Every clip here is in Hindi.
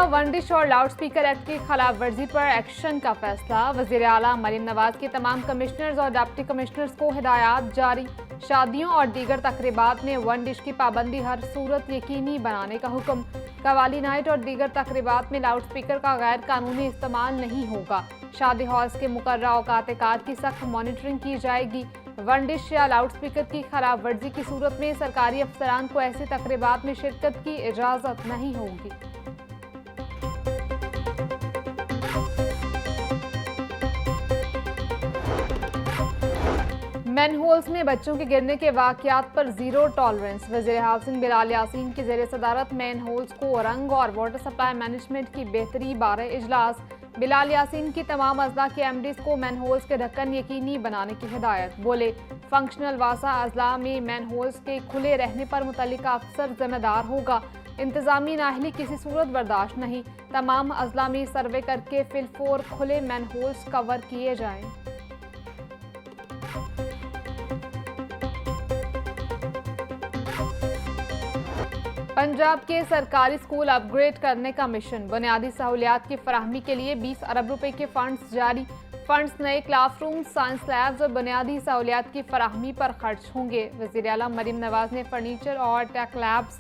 वन डिश और लाउड स्पीकर एक्ट की खिलाफ वर्जी पर एक्शन का फैसला। वज़ीर आला मरीम नवाज के तमाम कमिश्नर्स और डिप्टी कमिश्नर्स को हिदायत जारी। शादियों और दीगर तकरीबात में वन डिश की पाबंदी हर सूरत यकीनी बनाने का हुक्म। कवाली नाइट और दीगर तकरीबात में लाउड स्पीकर का गैर कानूनी इस्तेमाल नहीं होगा। शादी हॉल्स के मुकर्रर औकात कार की सख्त मॉनिटरिंग की जाएगी। वन डिश या लाउड स्पीकर की खिलाफ वर्जी की सूरत में सरकारी अफसरान को ऐसी तकरीबात में शिरकत की इजाज़त नहीं होगी। मैनहोल्स में बच्चों के गिरने के वाकयात पर जीरो टॉलरेंस। वज़ीर हाउसिंग बिलाल यासीन की ज़ेर सदारत मैनहोल्स को रंग और वाटर सप्लाई मैनेजमेंट की बेहतरी बारे इजलास। बिलाल यासीन की तमाम अजला के एमडीज़ को मैनहोल्स के ढक्कन यकीनी बनाने की हिदायत। बोले, फंक्शनल वासा अजला में मैनहोल्स के खुले रहने पर मुतल्लिका अफसर जिम्मेदार होगा। इंतजामी नाअहली किसी सूरत बर्दाश्त नहीं। तमाम अजला में सर्वे करके फिलफोर खुले मैनहोल्स कवर किए जाएं। पंजाब के सरकारी स्कूल अपग्रेड करने का मिशन। बुनियादी सहूलियात की फराहमी के लिए 20 अरब रुपए के फंड्स जारी। फंड्स नए क्लासरूम, साइंस लैब्स और बुनियादी सहूलियात की फराहमी पर खर्च होंगे। वज़ीर आला मरीम नवाज ने फर्नीचर और टेक लैब्स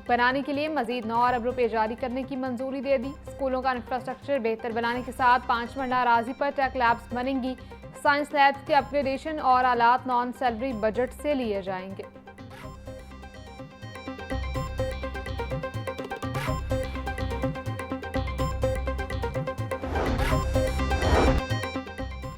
बनाने के लिए मजीद 9 अरब रुपए जारी करने की मंजूरी दे दी। स्कूलों का इंफ्रास्ट्रक्चर बेहतर बनाने के साथ 5 मंडा अराजी पर टेक लैब्स बनेंगी। साइंस लैब्स के अपग्रेडेशन और आलात नॉन सैलरी बजट से लिए जाएंगे।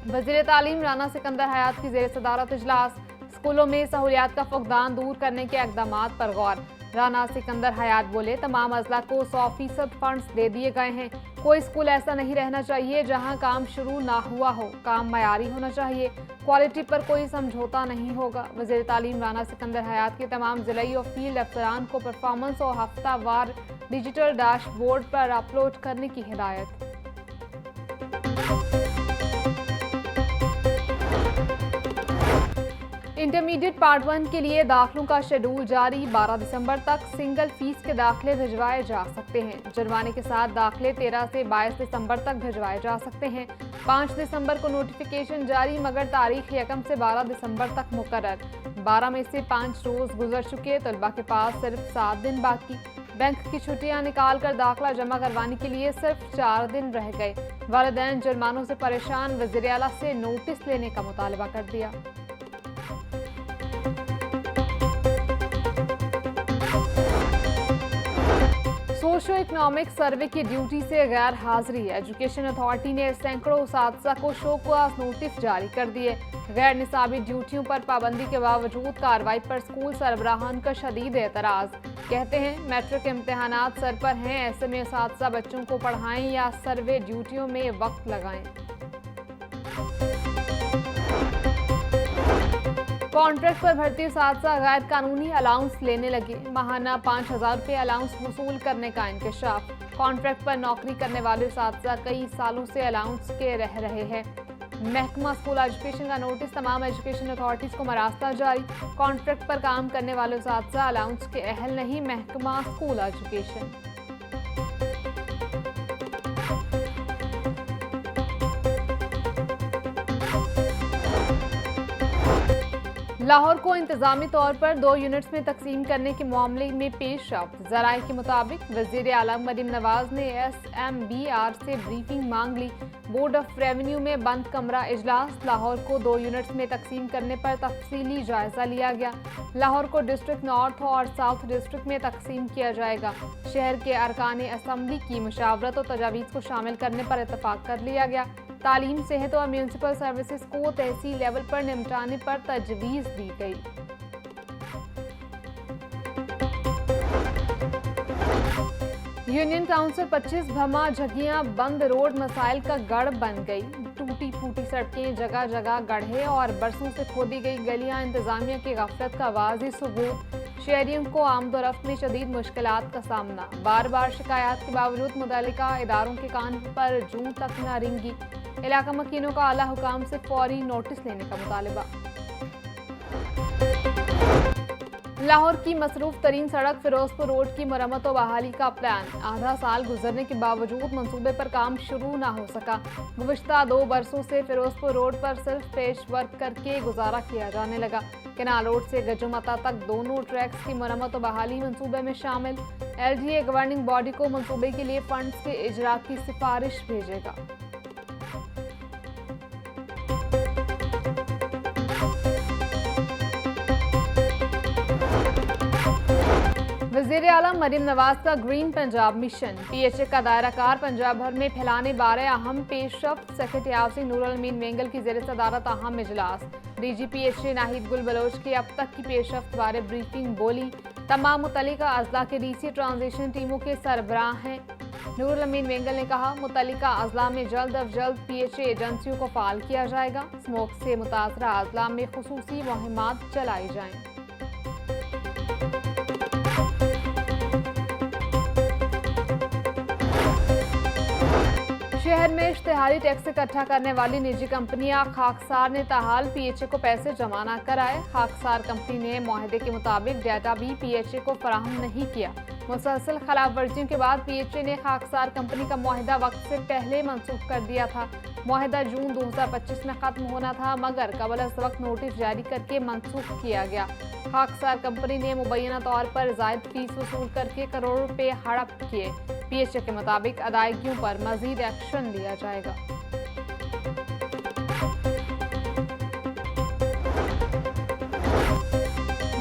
वज़ीर तालीम राना सिकंदर हयात की ज़ेर सदारत इजलास। स्कूलों में सहूलियात का फुकदान दूर करने के इक़दामात पर गौर। राना सिकंदर हयात बोले, तमाम अजला को 100% फंड्स दे दिए गए हैं। कोई स्कूल ऐसा नहीं रहना चाहिए जहां काम शुरू ना हुआ हो। काम मयारी होना चाहिए। क्वालिटी पर कोई समझौता नहीं होगा। वज़ीर तालीम राना सिकंदर हयात के तमाम ज़िलाई और फील्ड अफसरान को परफॉर्मेंस और हफ्तावार डिजिटल डैशबोर्ड पर अपलोड करने की हिदायत। इंटरमीडिएट पार्ट 1 के लिए दाखिलों का शेड्यूल जारी। 12 दिसंबर तक सिंगल फीस के दाखिले भिजवाए जा सकते हैं। जुर्माने के साथ दाखिले 13 से 22 दिसंबर तक भिजवाए जा सकते हैं। 5 दिसंबर को नोटिफिकेशन जारी, मगर तारीख 1 से 12 दिसंबर तक मुकर्रर। 12 में से 5 रोज गुजर चुके, तलबा के पास सिर्फ 7 दिन बाकी। बैंक की छुट्टियां निकाल कर दाखिला जमा करवाने के लिए सिर्फ 4 दिन रह गए। वालिदैन जुर्मानों से परेशान, वज़ीर आला से नोटिस लेने का मुतालबा कर दिया। सोशो इकोनॉमिक सर्वे की ड्यूटी से गैर हाजिरी। एजुकेशन अथॉरिटी ने सैकड़ों उस्ताद को शो कॉज नोटिस जारी कर दिए। गैर निसाबी ड्यूटियों पर पाबंदी के बावजूद कार्रवाई पर स्कूल सरबराहान का शदीद एतराज़। कहते हैं, मैट्रिक इम्तहानात सर पर हैं, ऐसे में उस्ताद बच्चों को पढ़ाएं या सर्वे ड्यूटियों में वक्त लगाएं। कॉन्ट्रैक्ट पर भर्ती उस्ताद गैर कानूनी अलाउंस लेने लगे। माहाना 5000 रुपये अलाउंस वसूल करने का इंकशाफ। कॉन्ट्रैक्ट पर नौकरी करने वाले उस्ताद कई सालों से अलाउंस के रह रहे हैं। महकमा स्कूल एजुकेशन का नोटिस तमाम एजुकेशन अथॉरिटीज़ को मरास्ता जारी। कॉन्ट्रैक्ट पर काम करने वाले उस्ताद अलाउंस के अहल नहीं, महकमा स्कूल एजुकेशन। लाहौर को इंतजामी तौर पर 2 यूनिट्स में तकसीम करने के मामले में पेशरफ्त। ज़राए के मुताबिक वज़ीर आला मरीम नवाज ने SMBR से ब्रीफिंग मांग ली। बोर्ड ऑफ रेवेन्यू में बंद कमरा इजलास। लाहौर को 2 यूनिट्स में तकसीम करने पर तफसीली जायजा लिया गया। लाहौर को डिस्ट्रिक्ट नॉर्थ और साउथ डिस्ट्रिक्ट में तकसीम किया जाएगा। शहर के अरकान असम्बली की मुशावरत और तजावीज़ को शामिल करने पर इतफाक कर लिया गया। तालीम, सेहत और म्यूनसिपल सर्विसेज को तहसील लेवल पर निपटाने पर तजवीज़ दी गई। यूनियन काउंसिल 25 भमा झगियां बंद रोड मसाइल का गढ़ बन गई। टूटी फूटी सड़कें, जगह जगह गड्ढे और बरसों से खोदी गई गलियां इंतजामिया की गफलत का वाज़ी सबूत। शहरियों को आमदोरफ्त में शदीद मुश्किलात का सामना। बार बार शिकायत के बावजूद मुतल्लिका इदारों के कान पर जूं तक न रिंगी। इलाका मकीनों का आला हुकाम से फौरी नोटिस लेने का मुतालबा। लाहौर की मसरूफ तरीन सड़क फिरोजपुर रोड की मरम्मत और बहाली का प्लान। आधा साल गुजरने के बावजूद मंसूबे पर काम शुरू न हो सका। गुज़िश्ता 2 बरसों से फिरोजपुर रोड पर सिर्फ पेश वर्क करके गुजारा किया जाने लगा। केनाल रोड से गजोमता तक दोनों ट्रैक्स की मरम्मत और बहाली मंसूबे में शामिल। LGA गवर्निंग बॉडी को मंसूबे के लिए फंड्स के इजरा की सिफारिश भेजेगा। वज़ीर आलम मरीम नवाज का ग्रीन पंजाब मिशन। PHA का दायरा कार पंजाब भर में फैलाने बारे अहम पेशरफ्त। सेक्रेटरी हाउसिंग नूरुल अमीन वेंगल की ज़ेर सदारत अहम इजलास। DG PHA नाहिद गुल बलोच की अब तक की पेशरफ्त बारे ब्रीफिंग बोली। तमाम मुतल्लिका अजला के DC ट्रांजिशन टीमों के सरबराह हैं। नूरुल अमीन वेंगल ने कहा, मुतल्लिका अजला में जल्द अज जल्द PHA एजेंसियों को फाल किया जाएगा। स्मोक से मुतासरा अजला में खुसूसी मुहिमात चलाई जाएं। शहर में इश्तिहारी टैक्स इकट्ठा करने वाली निजी कंपनियां खाकसार ने ताहाल PHA को पैसे जमा न कराए। खाकसार कंपनी ने मुआहदे के मुताबिक डाटा भी PHA को फराहम नहीं किया। मुसलसल खिलाफ वर्जियों के बाद PHA ने खाकसार कंपनी का मुआहदा वक्त से पहले मनसूख कर दिया था। मुआहदा जून 2025 में खत्म होना था, मगर कबल अज वक्त नोटिस जारी करके मनसूख किया गया। खाकसार कंपनी ने मुबैना तौर पर जायद फीस वसूल करके करोड़ों रुपए हड़प किए। PHA के मुताबिक अदायगियों पर मजीद एक्शन लिया जाएगा।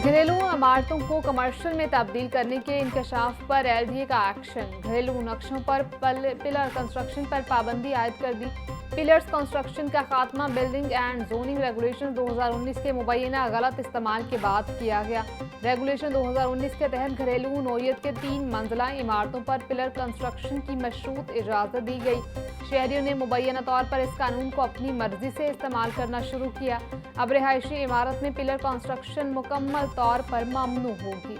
घरेलू इमारतों को कमर्शियल में तब्दील करने के इंकशाफ पर LGA का एक्शन। घरेलू नक्शों पर पिलर कंस्ट्रक्शन पर पाबंदी आयद कर दी। पिलर्स कंस्ट्रक्शन का खात्मा बिल्डिंग एंड जोनिंग रेगुलेशन 2019 के मुबैना गलत इस्तेमाल के बाद किया गया। रेगुलेशन 2019 के तहत घरेलू नौयत के 3 मंजिला इमारतों पर पिलर कंस्ट्रक्शन की मशरूत इजाज़त दी गई। शहरियों ने मुबैना तौर पर इस कानून को अपनी मर्जी से इस्तेमाल करना शुरू किया। अब रिहायशी इमारत में पिलर कंस्ट्रक्शन मुकम्मल तौर पर ममनू होगी।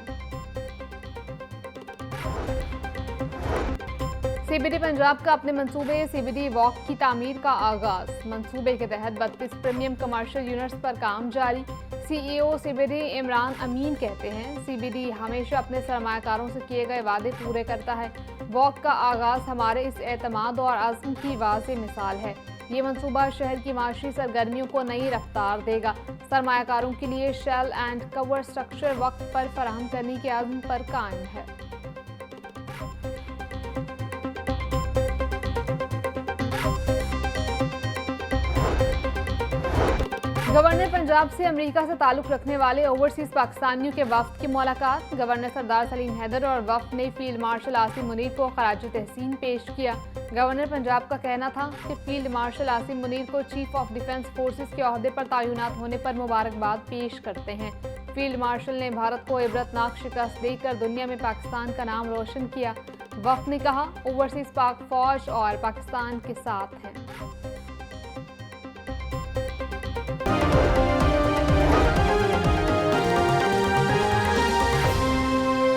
CBD पंजाब का अपने मंसूबे CBD वॉक की तामीर का आगाज। मंसूबे के तहत 32 प्रीमियम कमर्शियल यूनिट्स पर काम जारी। CEO CBD इमरान अमीन कहते हैं, CBD हमेशा अपने सरमायाकारों से किए गए वादे पूरे करता है। वॉक का आगाज हमारे इस एतमाद और अज़्म की वाज़ेह मिसाल है। ये मंसूबा शहर की माशी सरगर्मियों को नई रफ्तार देगा। सरमायाकारों के लिए शेल एंड कवर स्ट्रक्चर वक्त पर फराहम करने के अज़्म पर कायम है। गवर्नर पंजाब से अमेरिका से ताल्लुक रखने वाले ओवरसीज पाकिस्तानियों के वफ्द की मुलाकात। गवर्नर सरदार सलीम हैदर और वफ्द ने फील्ड मार्शल आसिम मुनीर को खराज तहसीन पेश किया। गवर्नर पंजाब का कहना था कि फील्ड मार्शल आसिम मुनीर को चीफ ऑफ डिफेंस फोर्सेस के ओहदे पर तैनात होने पर मुबारकबाद पेश करते हैं। फील्ड मार्शल ने भारत को इबरतनाक शिकस्त देकर दुनिया में पाकिस्तान का नाम रोशन किया। वफ्द ने कहा, ओवरसीज पाक फौज और पाकिस्तान के साथ हैं।